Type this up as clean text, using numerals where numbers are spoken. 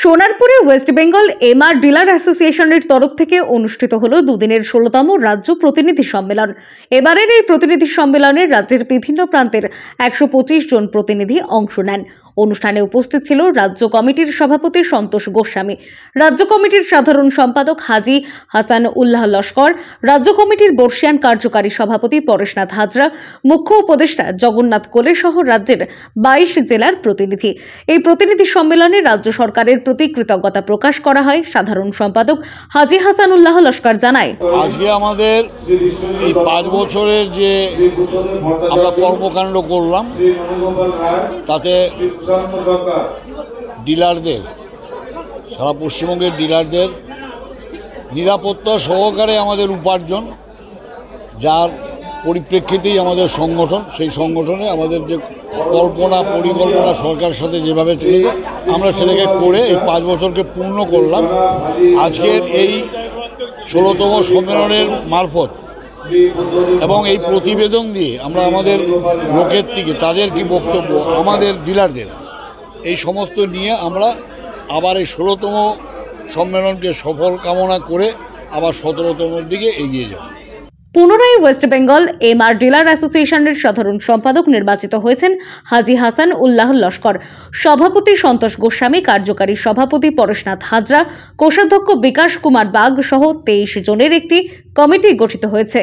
সোনারপুরে West Bengal MR dealer অ্যাসোসিয়েশনের তরফ থেকে অনুষ্ঠিত হলো দুদিনের 16তম রাজ্য প্রতিনিধি সম্মেলন। এবারের এই প্রতিনিধি সম্মেলনে রাজ্যের বিভিন্ন প্রান্তের 125 জন প্রতিনিধি অংশ নেন। অনুষ্ঠানে উপস্থিত ছিল রাজ্য কমিটির সভাপতি সন্তোষ গোস্বামী, রাজ্য কমিটির সাধারণ সম্পাদক হাজি হাসান উল্লাহ লস্কর, রাজ্য কমিটির বর্ষিয়ান কার্যকারী সভাপতি পরেশনাথ হাজরা, মুখ্য উপদেষ্টা জগন্নাথ কোলে সহ রাজ্যের 22 জেলার প্রতিনিধি। এই প্রতিনিধি সম্মেলনে রাজ্য সরকারের প্রতি কৃতজ্ঞতা প্রকাশ করা হয়। সাধারণ সম্পাদক হাজি হাসান উল্লাহ লস্কর জানায়, আজকে আমাদের এই 5 বছরের যে আমরা কর্মকাণ্ড করলাম তাতে ডিলারদের, সারা পশ্চিমবঙ্গের ডিলারদের নিরাপত্তা সহকারে আমাদের উপার্জন, যার পরিপ্রেক্ষিতেই আমাদের সংগঠন, সেই সংগঠনে আমাদের যে পরিকল্পনা সরকারের সাথে যেভাবে চলেছে আমরা সেটাকে করে এই 5 বছরকে পূর্ণ করলাম। আজকের এই 16তম সম্মেলনের মারফত এবং এই প্রতিবেদন দিয়ে আমরা আমাদের লোকের থেকে তাদের কি বক্তব্য, আমাদের ডিলারদের এই সমস্ত নিয়ে আমরা আবার এই 16তম সম্মেলনকে সফল কামনা করে আবার 17তমের দিকে এগিয়ে যাব। পুনরায় ওয়েস্ট বেঙ্গল এমআর ডিলার অ্যাসোসিয়েশনের সাধারণ সম্পাদক নির্বাচিত হয়েছেন হাজি হাসান উল্লাহ লস্কর, সভাপতি সন্তোষ গোস্বামী, কার্যকারী সভাপতি পরেশনাথ হাজরা, কোষাধ্যক্ষ বিকাশ কুমার বাগ সহ 23 জনের একটি কমিটি গঠিত হয়েছে।